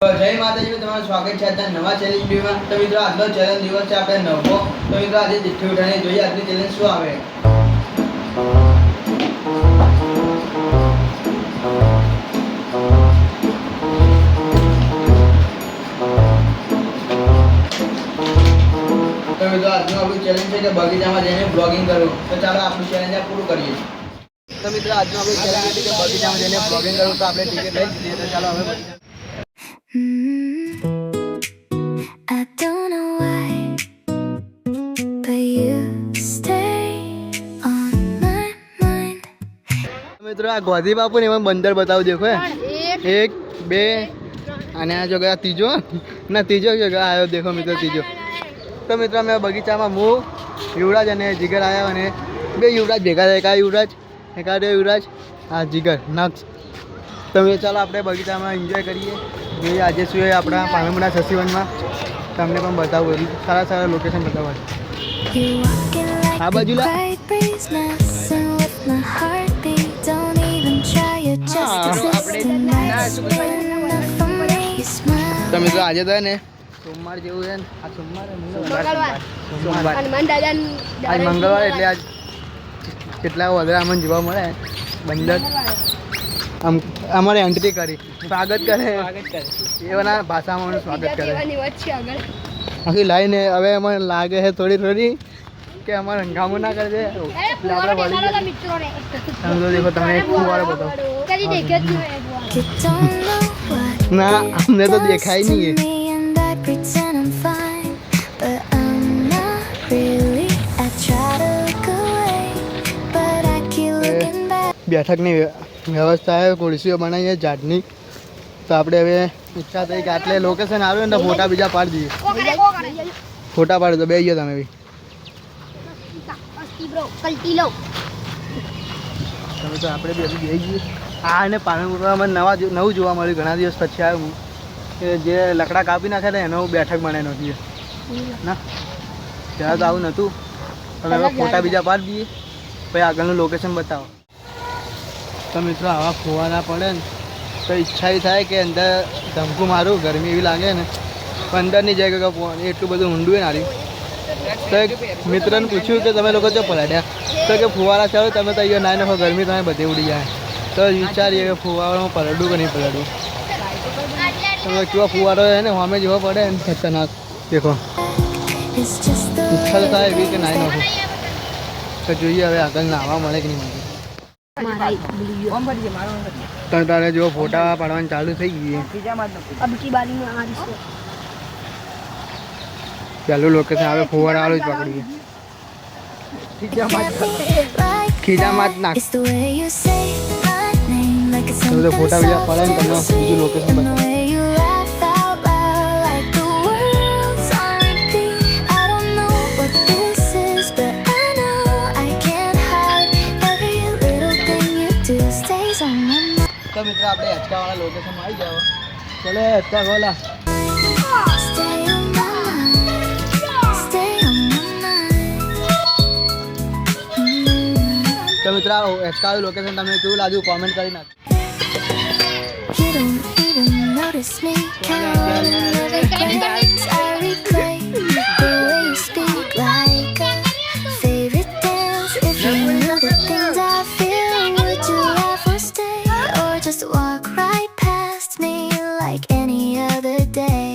જય માતાજી, તમારું સ્વાગત છે આજના નવા ચેલેન્જ વિડીયોમાં। તો મિત્રો આજનો ચેલેન્જ દિવસ છે આપણે નવમો। તો મિત્રો આજે ચિઠ્ઠી ઉઠાવીને જોઈએ આજની ચેલેન્જ શું આવે। તો મિત્રો આજનું આપણું ચેલેન્જ છે કે બગીચામાં જઈને બ્લોગિંગ કરવું। તો ચાલો આપણું ચેલેન્જ પૂરું કરીએ। તો મિત્રો આજનું આપણું ચેલેન્જ છે કે બગીચામાં જઈને બ્લોગિંગ કરવું। તો આપણે ટિકિટ લઈ લીધી। તો ચાલો હવે I don't know why, but you stay on my mind. મિત્રો આ ગોધી બાપુ ને એમાં બંદર બતાવું દેખો એક બે અને આ જો ગયા ત્રીજો ના ત્રીજો જો ગયા આવ્યો દેખો મિત્રો ત્રીજો। તો મિત્રો અમે બગીચામાં હું યુવરાજ અને જીગર આવ્યા અને બે યુવરાજ ભેગા થયા। એકા યુવરાજ એકાદો યુવરાજ આ જીગર નક્ષ। તો ચાલો આપણે બગીચામાં એન્જોય કરીએ જોઈએ આજે શું એ આપણા પામેમના સસીવનમાં તમને પણ બતાવું સારા સારા લોકેશન બતાવવા। You walking like આ a બાજુ લા quiet breeze, messing with my heartbeat. Don't even try it, just exist in my skin. Enough for me, you smile. તો મિત્રો આજે તો ને સોમવાર જેવું છે ને આ સોમવાર આજ મંગળવાર એટલે આજ કેટલા વધારે અમને જોવા મળે બંદર આમ અમારે એન્ટ્રી કરી સ્વાગત કરે એવાના ભાષામાં સ્વાગત કરે આખી લાઈને હવે અમને લાગે છે થોડી થોડી કે અમારે હંગામું ના કરજે એટલે આપણે વળી સમજો દેખો તમે ફુવારો બતાવો You don't know what ના અમને તો દેખાય to નહીં me, and I pretend I'm fine, but I'm not really. I try to look away, but I keep looking back. બેઠકની વ્યવસ્થા છે ખુરશીઓ બનાવી છે ઝાડની। તો આપણે હવે ઈચ્છા થઈ કે આટલે લોકેશન આવ્યું ને તો ફોટા બીજા પાડી દઈએ। ફોટા પાડી દો બે ગયો તમે બી તમે તો આપણે બી હજી જઈ ગઈએ। આ અને પાણીપુરમાં નવું જોવા મળ્યું ઘણા દિવસ પછી આવ્યું હું કે જે લકડા કાપી નાખ્યા હતા એનો બેઠક બનાવી નહોતી ના ત્યાં તો આવું નહોતું। તમે હવે ફોટા બીજા પાડી દઈએ પછી આગળનું લોકેશન બતાવો। તો મિત્રો આવા ફુવારા પડે ને તો ઈચ્છા એ થાય કે અંદર ધમકું મારું ગરમી એવી લાગે ને પણ અંદર નહીં જાય કે એટલું બધું ઊંડું હોય નારી। તો એક મિત્રને પૂછ્યું કે તમે લોકો જો પલાડ્યા તો કે ફુવારા ચાલો તમે તો અહીંયા ના નાખો ગરમી તમે બધે ઉડી જાય। તો વિચારીએ કે ફુવારામાં પલડું કે નહીં પલડું। તમે કેવો ફુવારો છે ને સામે જેવો પડે ને ખતરનાક દેખો It's just the ઈચ્છા તો થાય એવી કે નાઈ નાખો। તો જોઈએ હવે આગળ નાહવા મળે કે નહીં મળે। તો તારે જો ફોટા પાડવાનું ચાલુ થઈ ગઈ પહેલું લોકેશન આવે ફુવારા વાળું જ પકડીએ ખીજામાં જ નાખ It's the way you say my name, like it's તમે તો ફોટા બીજા પડે ને તમને બીજું લોકેશન the બતાવો। way you laugh out loud, like the world's on repeat. I don't know what this is, but I know I can't hide. Every little thing you do stays on my mind. તો મિત્રો આપણે હેચકાવાળા લોકેશનમાં આવી જાવ। ચલો હેચકા ખોલા। Stay on my mind. Stay on my mind. તો મિત્રો આ હેચકાવાળું લોકેશન તમને કેવું લાગ્યું કોમેન્ટ કરી નાખો। You don't even notice me. Count all the things I replay. The way you speak like a favorite dance. If you knew the things I feel, would you laugh or stay, or just walk right past me like any other day?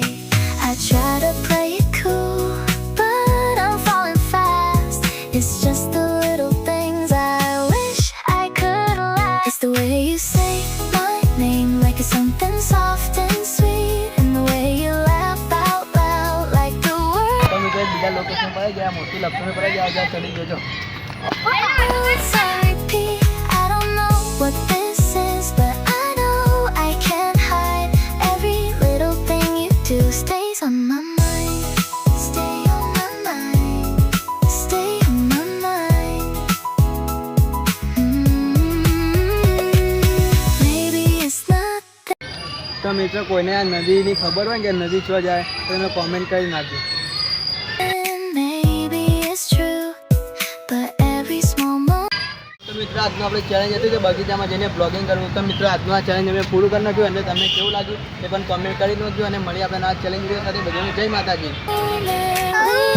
I try to play it cool, but I'm falling fast. It's just the little things I wish I could laugh. It's the way you say my name, like it's something soft and sweet, and the way you laugh out loud, like the world. તો મિત્રો એક બીજા location પર ગયા મોટી લક્ષ્મી પર ગયા જ્યાં ચડી જજો। Words I repeat. I don't know what this is, but I know I can't hide. Every little thing you do stays on my mind. Stay on my mind. Stay on my mind. Maybe it's not તો મિત્રો કોઈને આ નદીની ખબર હોય કે નદી ચો જાય તો એને કોમેન્ટ કરી નાખજો। then, maybe it's true, but every small moment. તો મિત્રો આજનું આપણે ચેલેન્જ હતું કે બગીચામાં જઈને બ્લોગિંગ કરવું. તો મિત્રો આજનું આ ચેલેન્જ અમે પૂરું કરી નાખ્યું અને તમને કેવું લાગ્યું એ પણ કોમેન્ટ કરી નાખજો અને મળી આપણે આ ચેલેન્જ વિડીયો સાથે બધાને જય માતાજી. We